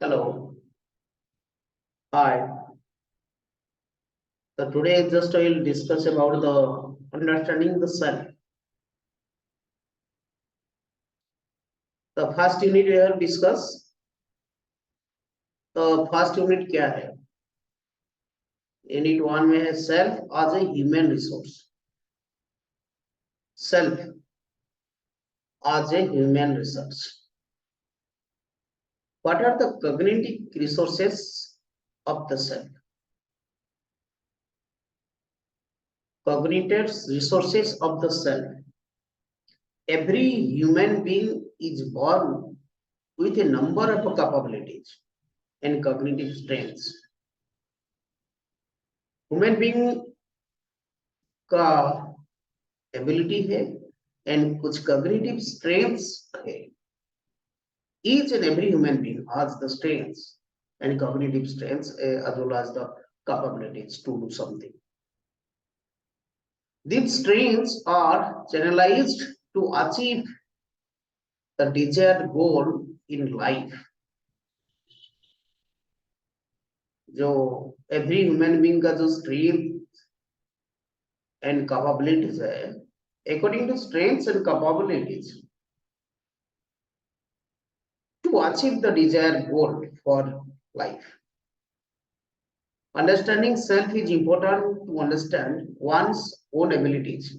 Hello. Hi. So today just I will discuss about the understanding the self. The first unit we have discussed. The first unit क्या है? Unit one में है self as a human resource. Self as a human resource. What are the cognitive resources of the self? Cognitive resources of the self. Every human being is born with a number of capabilities and cognitive strengths. Human being का ability है and कुछ cognitive strengths है. Each and every human being has the strengths and cognitive strengths as well as the capabilities to do something. These strengths are channelized to achieve the desired goal in life. जो every human being का जो strength and capabilities है, according to strengths and capabilities, to achieve the desired goal for life. Understanding self is important to understand one's own abilities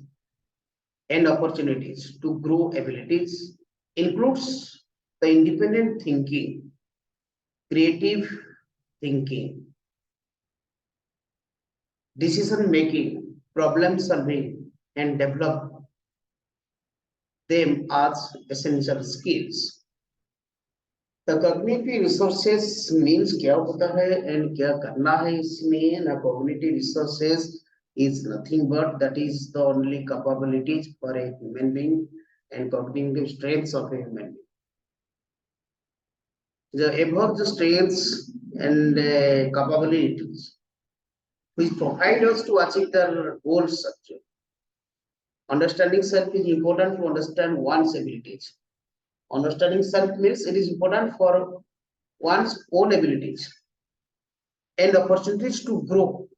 and opportunities to grow abilities includes the independent thinking, creative thinking, decision making, problem solving, and develop them as essential skills. The cognitive resources means क्या होता है and क्या करना है इसमें. The cognitive resources is nothing but that is the only capabilities for a human being and cognitive strengths of a human being. The above the strengths and capabilities which provide us to achieve the goal structure. Understanding self is important to understand one's abilities. Understanding self means it is important for one's own abilities and opportunities to grow.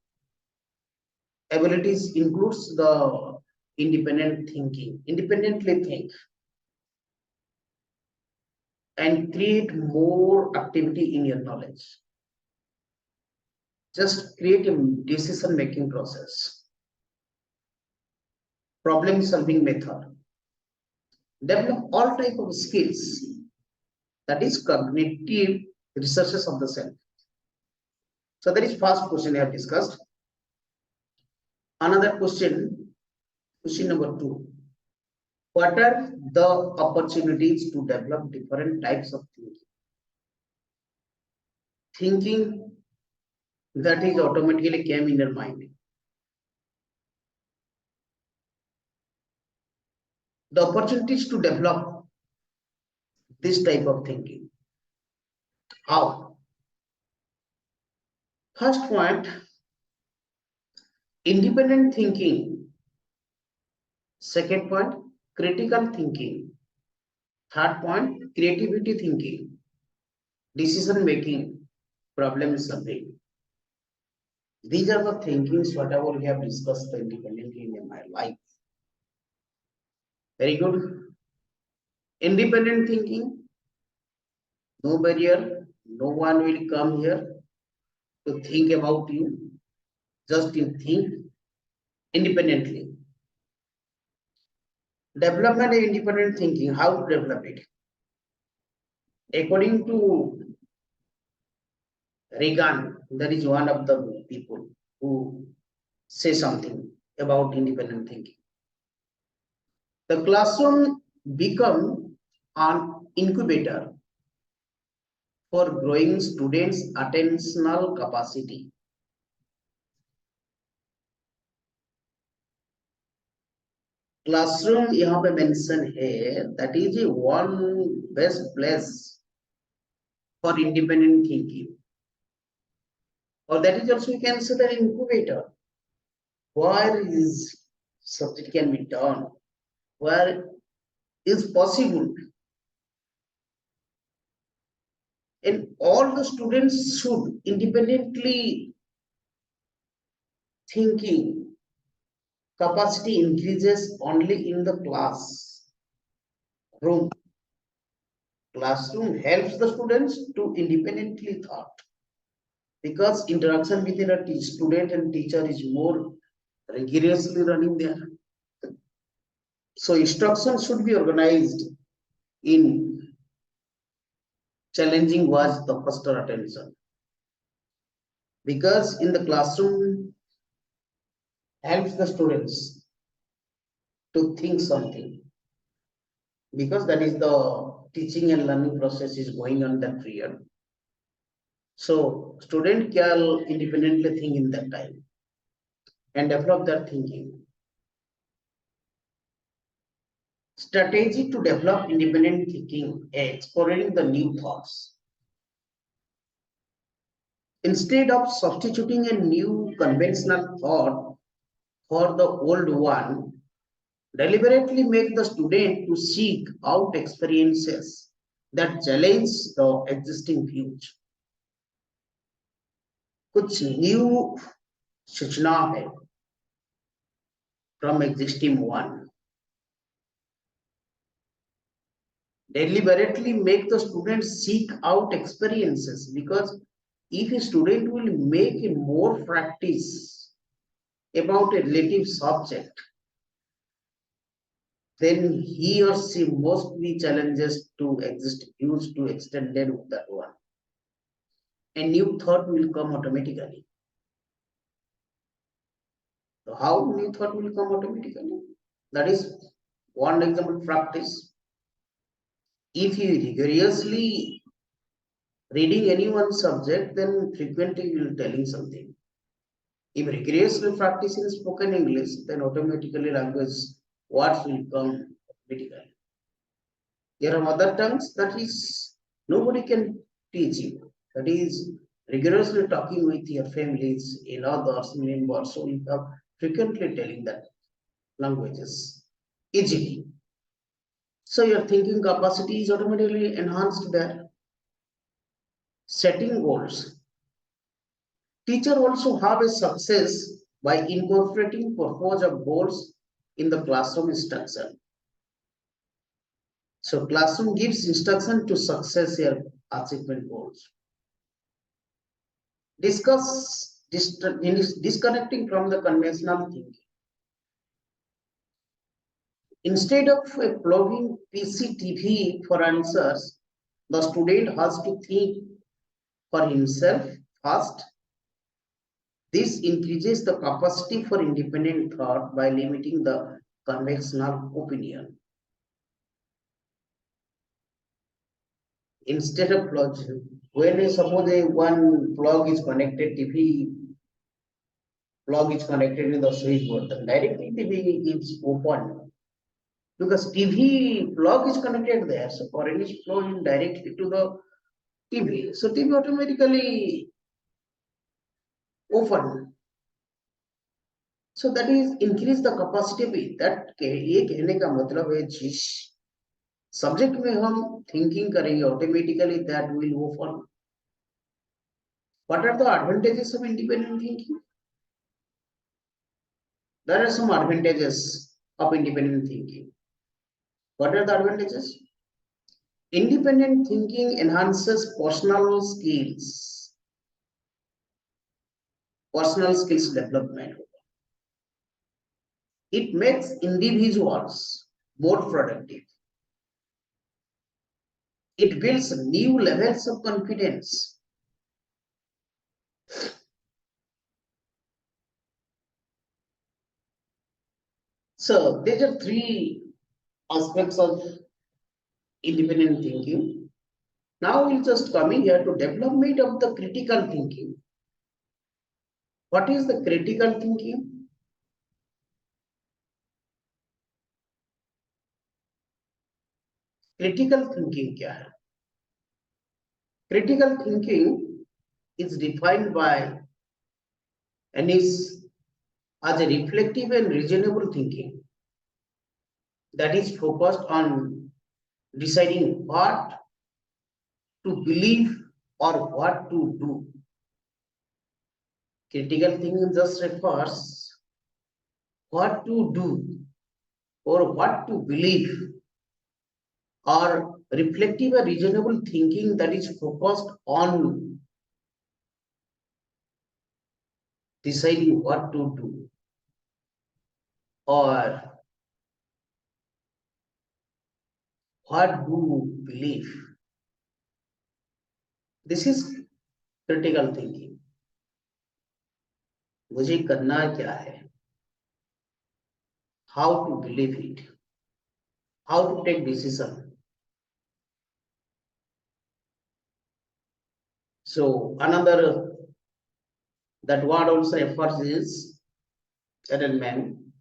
Abilities includes the independent thinking, independently think and create more activity in your knowledge. Just create a decision making process, problem solving method, develop all type of skills. That is cognitive resources of the self. So that is first question I have discussed. Another question number 2. What are the opportunities to develop different types of thinking? Thinking that is automatically came in your mind. The opportunities to develop this type of thinking. How? First point, independent thinking. Second point, critical thinking. Third point, creativity thinking, decision making, problem solving. These are the thinkings whatever we have discussed independently in my life. Very good. Independent thinking, no barrier, no one will come here to think about you. Just you think independently. Development of independent thinking, how to develop it? According to Reagan, that is one of the people who say something about independent thinking. The classroom become an incubator for growing students' attentional capacity. Classroom यहाँ पे mention है, that is a one best place for independent thinking. Or that is also you can say the incubator, where is subject can be done, where is possible And all the students should independently thinking capacity increases only in the classroom. Classroom helps the students to independently thought because interaction between a student and teacher is more rigorously running there. So instruction should be organized in challenging was the first attention because in the classroom helps the students to think something because that is the teaching and learning process is going on that period. So student can independently think in that time and develop that thinking. Strategy to develop independent thinking, exploring the new thoughts. Instead of substituting a new conventional thought for the old one, deliberately make the student to seek out experiences that challenge the existing views. कुछ new सूचना है from existing one. Deliberately make the student seek out experiences because if a student will make a more practice about a relative subject, then he or she must be challenges to exist used to extended with that one. A new thought will come automatically. So how new thought will come automatically? That is one example practice. If you rigorously reading any one subject, then frequently you will telling something. If rigorously practicing spoken English, then automatically language words will come automatically. There are other tongues that is nobody can teach you. That is rigorously talking with your families in others members. So you have frequently telling that languages easily. So your thinking capacity is automatically enhanced there. Setting goals. Teacher also have a success by incorporating purpose of goals in the classroom instruction. So classroom gives instruction to success your achievement goals. Disconnecting from the conventional thinking. Instead of plugging PCTV for answers, the student has to think for himself first. This increases the capacity for independent thought by limiting the conventional opinion. Instead of plug, when suppose one plug is connected, TV plug is connected in the switchboard, then directly TV is open because TV plug is connected there, so current is flowing directly to the TV, so TV automatically open. So that is increase the capacity of it. That ये कहने का मतलब है जिस subject में हम thinking करेंगे automatically that will open. What are the advantages of independent thinking? There are some advantages of independent thinking. What are the advantages? Independent thinking enhances personal skills development. It makes individuals more productive. It builds new levels of confidence. So there are three aspects of independent thinking. Now we'll just coming here to development of the critical thinking. What is the critical thinking? Critical thinking क्या है? Critical thinking is defined by and is as a reflective and reasonable thinking that is focused on deciding what to believe or what to do. Critical thinking just refers what to do or what to believe, or reflective or reasonable thinking that is focused on deciding what to do or what to believe. This is critical thinking. मुझे करना क्या है, how to believe it, how to take decision. So another that word also refers is man.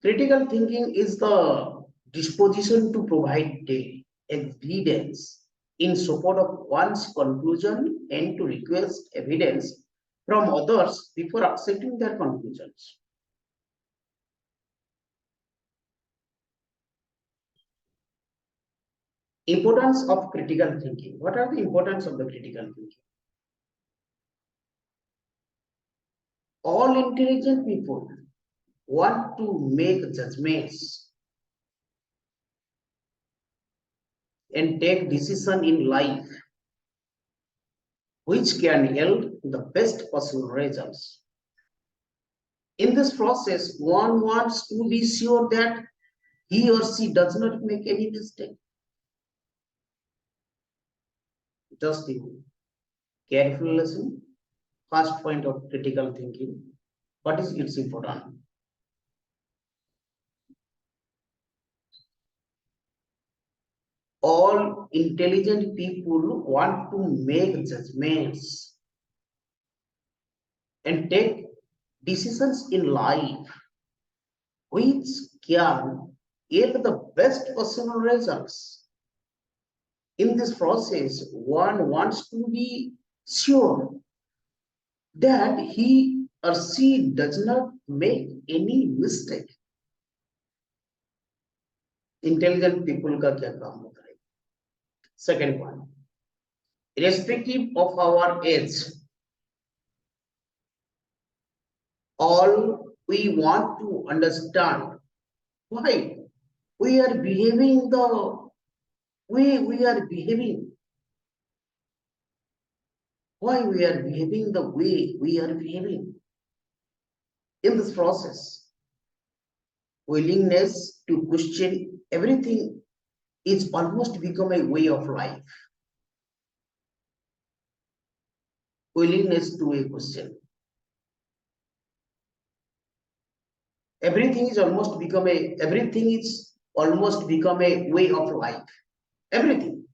Critical thinking is the disposition to provide evidence in support of one's conclusion and to request evidence from others before accepting their conclusions. Importance of critical thinking. What are the importance of the critical thinking? All intelligent people want to make judgments and take decision in life which can yield the best possible results. In this process, one wants to be sure that he or she does not make any mistake. Just a careful lesson. First point of critical thinking. What is its importance? All intelligent people want to make judgments and take decisions in life which can yield the best possible results. In this process, one wants to be sure that he or she does not make any mistake. Intelligent people का क्या काम होता है? Second one, irrespective of our age, all we want to understand why we are behaving the way we are behaving. Why we are behaving the way we are behaving. In this process, willingness to question everything is almost become a way of life. Willingness to a question. Everything is almost become a way of life. Everything.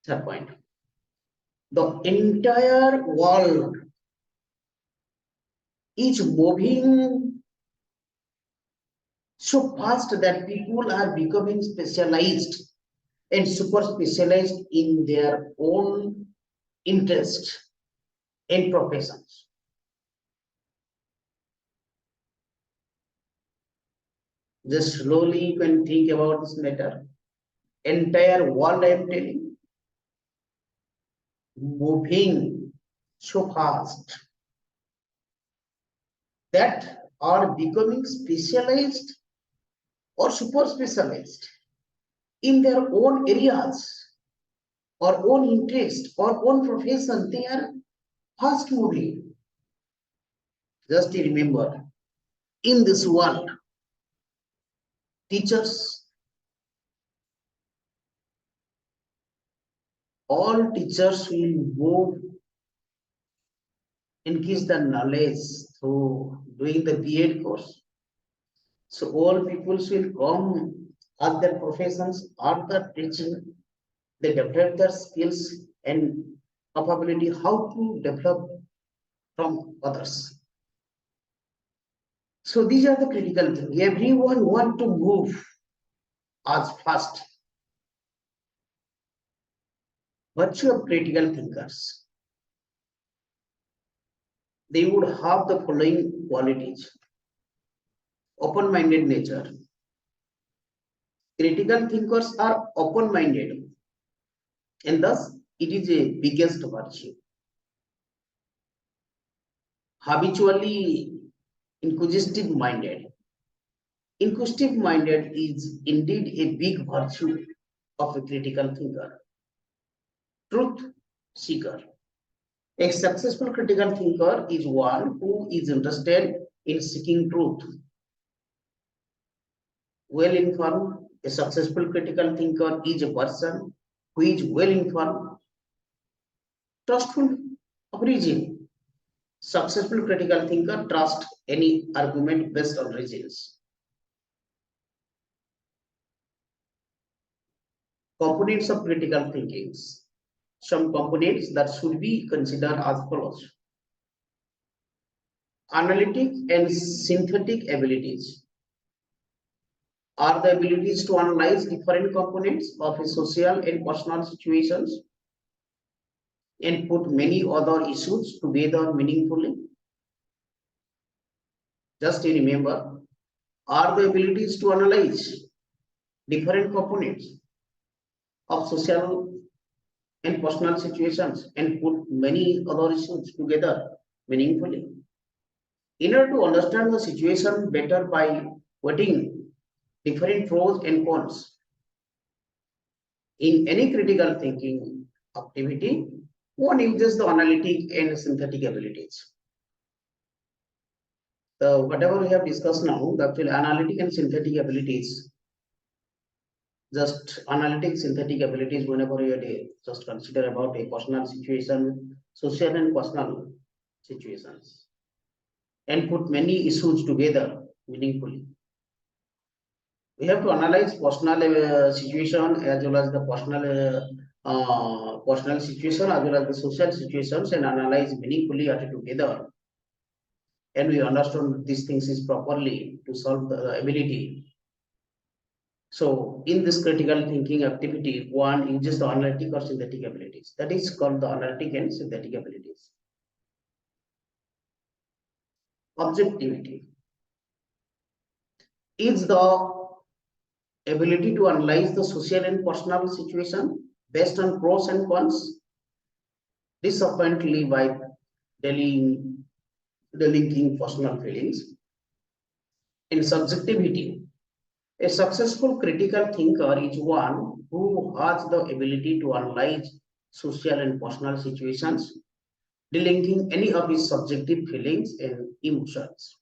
Third point. The entire world is moving so fast that people are becoming specialized and super specialized in their own interest and professions. Just slowly you can think about this matter. Entire world, I am telling, moving so fast that are becoming specialized or super specialized in their own areas or own interest or own profession. They are fast moving. Just remember, in this world, teachers, all teachers will move, increase the knowledge through doing the B.Ed course. So all people will come at their professions, after teaching, they develop their skills and capability how to develop from others. So these are the critical things. Everyone want to move as fast. Virtue of critical thinkers. They would have the following qualities. Open-minded nature. Critical thinkers are open-minded and thus it is a biggest virtue. Habitually inquisitive minded. Inquisitive minded is indeed a big virtue of a critical thinker. Truth seeker. A successful critical thinker is one who is interested in seeking truth. Well informed, a successful critical thinker is a person who is well informed, trustful of reason. Successful critical thinker trusts any argument based on reasons. Components of critical thinking. Some components that should be considered as follows. Analytic and synthetic abilities are the abilities to analyze different components of a social and personal situations and put many other issues together meaningfully. Just remember, are the abilities to analyze different components of social and personal situations and put many other issues together meaningfully. In order to understand the situation better by weighting different pros and cons in any critical thinking activity, one uses the analytic and synthetic abilities. So whatever we have discussed now, the actual analytic and synthetic abilities, just analytic synthetic abilities, whenever you just consider about a personal situation, social and personal situations, and put many issues together meaningfully. We have to analyze personal situation as well as the personal situation as well as the social situations and analyze meaningfully at together. And we understand these things is properly to solve the ability. So in this critical thinking activity, one uses the analytic or synthetic abilities. That is called the analytic and synthetic abilities. Objectivity is the ability to analyze the social and personal situation based on pros and cons, disappointedly by delinking personal feelings. In subjectivity, a successful critical thinker is one who has the ability to analyze social and personal situations, delinking any of his subjective feelings and emotions.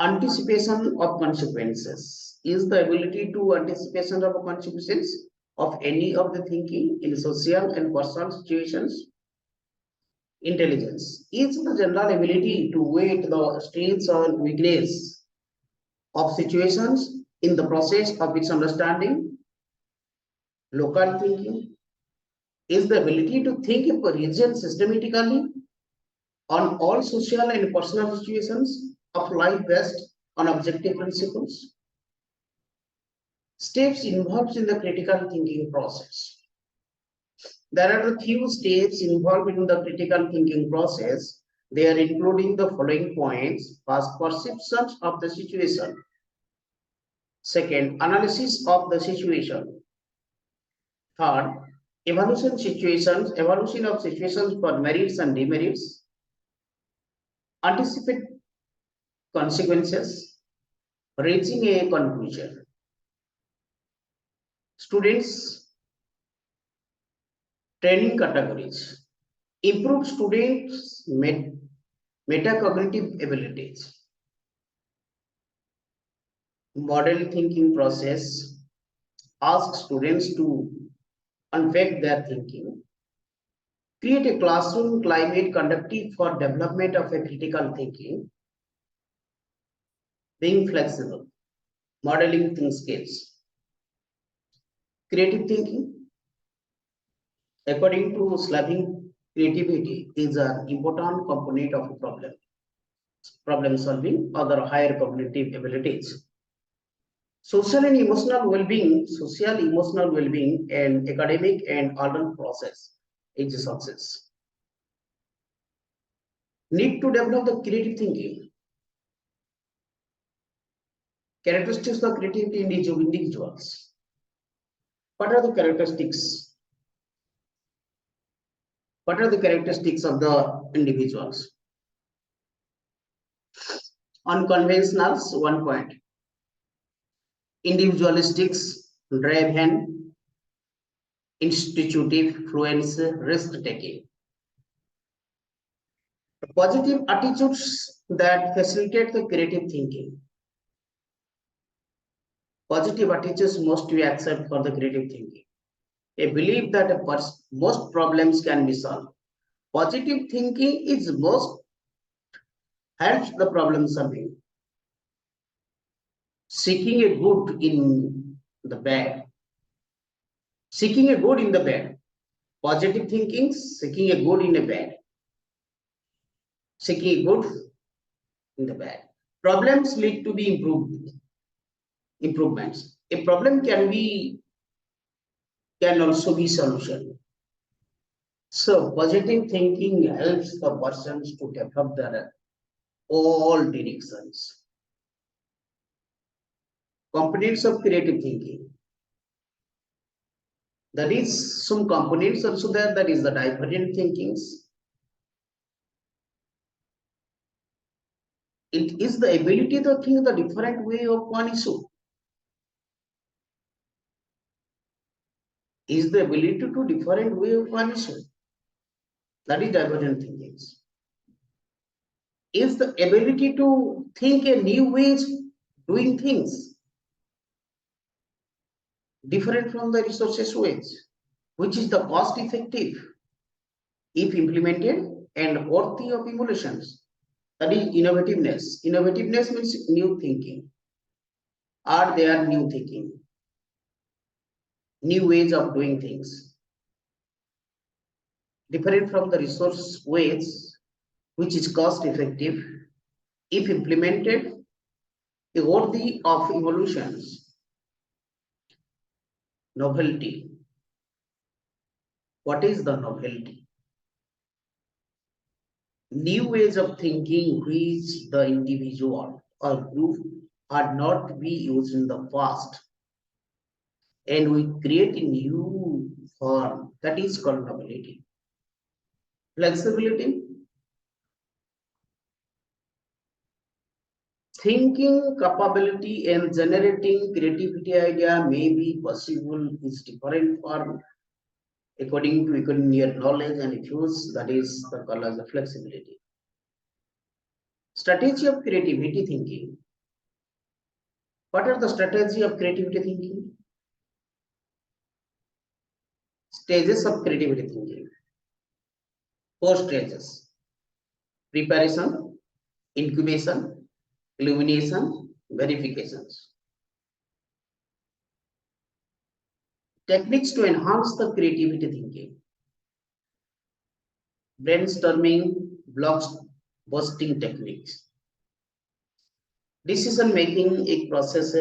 Anticipation of consequences is the ability to anticipation of consequences of any of the thinking in social and personal situations. Intelligence is the general ability to weigh the strengths or weakness of situations in the process of its understanding. Local thinking is the ability to think a region systematically on all social and personal situations of life based on objective principles. Steps involved in the critical thinking process. There are a few steps involved in the critical thinking process. They are including the following points. First, perceptions of the situation. Second, analysis of the situation. Third, evaluation of situations for merits and demerits. Anticipate consequences, reaching a conclusion. Students training categories. Improve students' metacognitive abilities. Model thinking process. Ask students to unpack their thinking. Create a classroom climate conducive for development of a critical thinking. Being flexible. Modeling think skills. Creative thinking. According to Slavin, creativity is an important component of a problem solving, other higher cognitive abilities. Social, emotional well-being, and academic and adult process is a success. Need to develop the creative thinking. Characteristics of creativity in individuals. What are the characteristics? What are the characteristics of the individuals? Unconventionals, 1 point. Individualistics, driven, institutive, fluence, risk-taking. Positive attitudes that facilitate the creative thinking. Positive attitudes must be accepted for the creative thinking. A belief that most problems can be solved. Positive thinking is most helps the problem solving. Seeking a good in the bad. Seeking a good in the bad. Positive thinking, seeking a good in a bad. Seeking a good in the bad. Problems lead to be improvements. A problem can also be solution. So positive thinking helps the persons to develop their all directions. Components of creative thinking. There is some components also there, that is the divergent thinkings. It is the ability to think the different way of one issue. Is the ability to different way of one issue. That is divergent thinkings. Is the ability to think a new ways doing things different from the resources ways, which is the cost effective if implemented and worthy of emulations. That is innovativeness. Innovativeness means new thinking. Are there new thinking? New ways of doing things. Different from the resource ways, which is cost effective if implemented, worthy of evolutions. Novelty. What is the novelty? New ways of thinking which the individual or group had not been used in the past, and we create a new form, that is called novelty. Flexibility. Thinking capability and generating creativity idea may be possible is different form according to your knowledge and issues, that is the called as the flexibility. Strategy of creativity thinking. What are the strategy of creativity thinking? Stages of creativity thinking. 4 stages. Preparation, incubation, illumination, verifications. Techniques to enhance the creativity thinking. Brainstorming, blocks busting techniques. Decision making a process.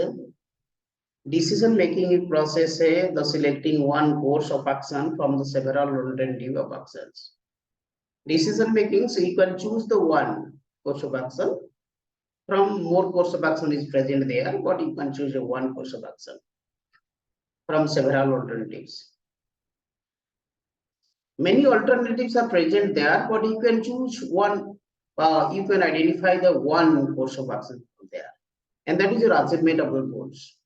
Decision making process, the selecting one course of action from the several alternative of actions. Decision making, so you can choose the one course of action. From more course of action is present there, but you can choose a one course of action from several alternatives. Many alternatives are present there, but you can choose one. You can identify the one course of action there, and that is your achievement of the goals.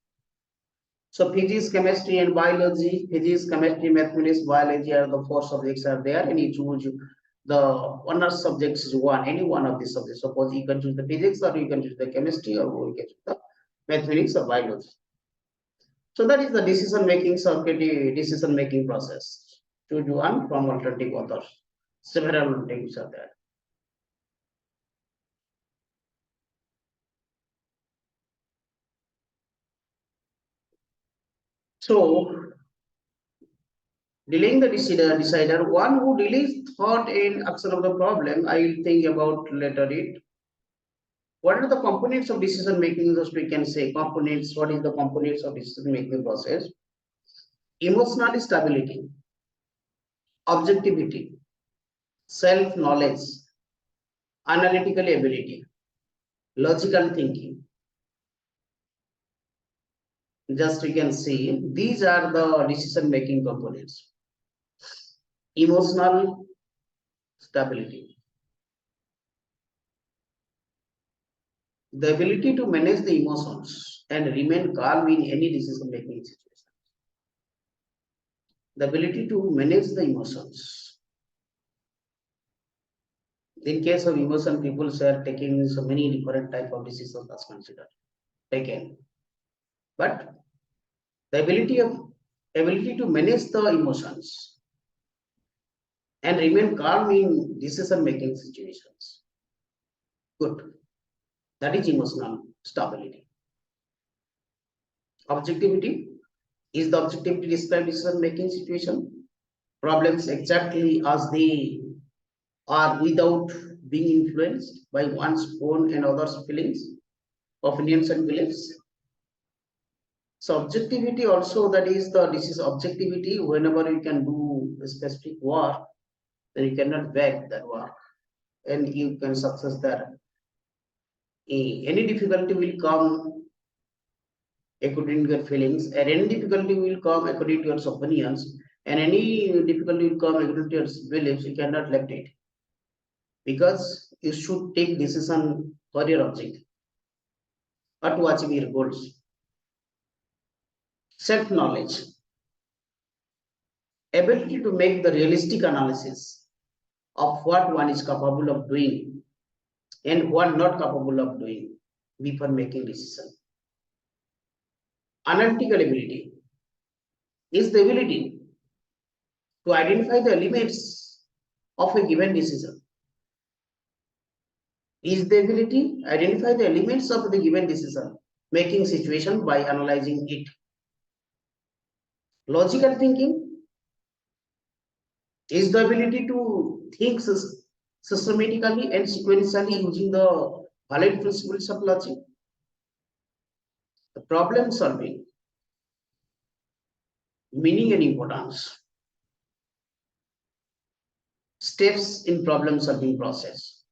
So physics, chemistry, and biology. Physics, chemistry, mathematics, biology are the 4 subjects are there, and you choose the honors subjects is one, any one of these subjects. Suppose you can choose the physics, or you can choose the chemistry, or you can choose the mathematics or biology. So that is the decision making circuit, decision making process. Choose one from alternative authors. Several alternatives are there. So delaying the decider, one who delays thought and action of the problem, I will think about later it. What are the components of decision making? Just we can say components. What is the components of decision making process? Emotional stability, objectivity, self knowledge, analytical ability, logical thinking. Just you can see these are the decision making components. Emotional stability, the ability to manage the emotions and remain calm in any decision making situation. The ability to manage the emotions. In case of emotion, people are taking so many different type of decisions as considered taken, but the ability to manage the emotions and remain calm in decision making situations. Good. That is emotional stability. Objectivity is the objectivity described decision making situation. Problems exactly as they are without being influenced by one's own and others' feelings, opinions, and beliefs. So objectivity also, that is this is objectivity. Whenever you can do a specific work, then you cannot back that work and you can success that. Any difficulty will come according to your feelings, and any difficulty will come according to your opinions, and any difficulty will come according to your beliefs. You cannot let it, because you should take decision for your objective or to achieve your goals. Self-knowledge, ability to make the realistic analysis of what one is capable of doing and what not capable of doing before making decision. Analytical ability is the ability to identify the elements of a given decision. Is the ability to identify the elements of the given decision making situation by analyzing it. Logical thinking is the ability to think systematically and sequentially using the valid principles of logic. The problem solving, meaning and importance. Steps in problem solving process.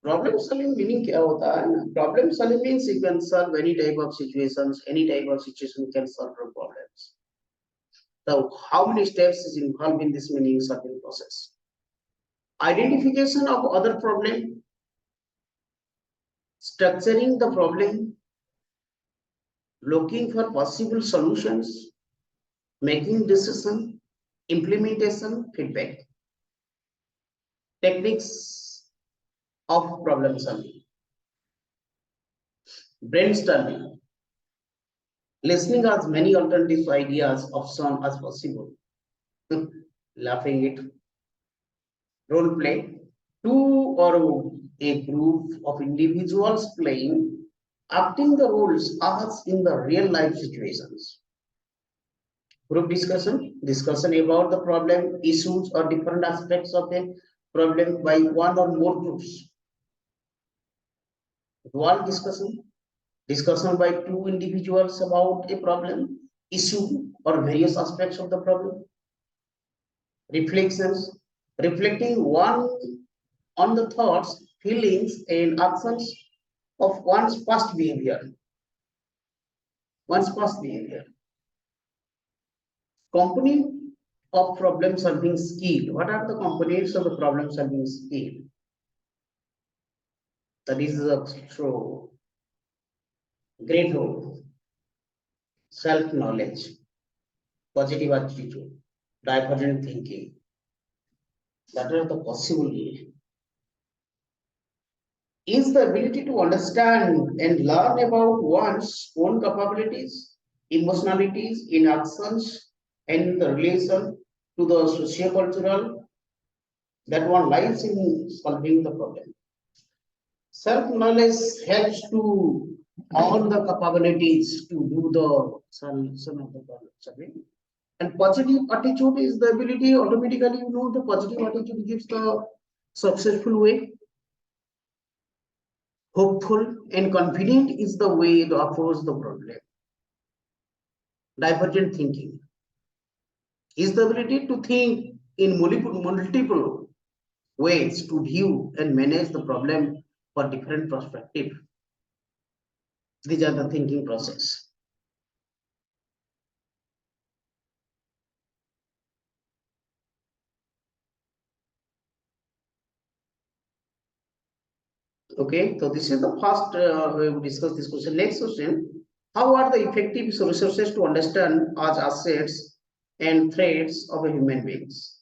Problem solving meaning क्या होता है ना? Problem solving means you can solve any type of situations, any type of situation you can solve problems. So how many steps is involved in this meaning solving process? Identification of other problem, structuring the problem, looking for possible solutions, making decision, implementation, feedback. Techniques of problem solving. Brainstorming, listening as many alternative ideas options as possible. Laughing it. Role play, two or a group of individuals playing, acting the roles as in the real life situations. Group discussion, discussion about the problem, issues, or different aspects of a problem by one or more groups. Dual discussion, discussion by two individuals about a problem, issue, or various aspects of the problem. Reflections, reflecting one on the thoughts, feelings, and actions of one's past behavior. One's past behavior. Component of problem solving skill. What are the components of the problem solving skill? That is so great role. Self-knowledge, positive attitude, divergent thinking. That are the possible. Is the ability to understand and learn about one's own capabilities, emotionalities in actions, and the relation to the sociocultural that one lies in solving the problem. Self-knowledge helps to all the capabilities to do the solution of the problem solving. And positive attitude is the ability, automatically you know the positive attitude gives the successful way. Hopeful and confident is the way to approach the problem. Divergent thinking is the ability to think in multiple ways to view and manage the problem for different perspective. These are the thinking process. Okay, so this is the first we will discuss this question. Next question: how are the effective resources to understand as assets and threats of a human beings?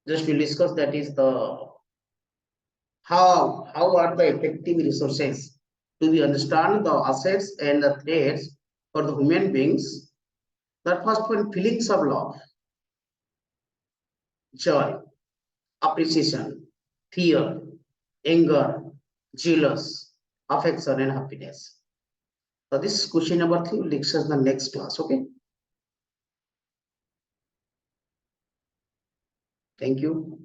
Just we'll discuss that is the how are the effective resources to be understand the assets and the threats for the human beings. That first one, feelings of love, joy, appreciation, fear, anger, jealous, affection, and happiness. So this is question number 3. We'll discuss the next class. Okay. Thank you.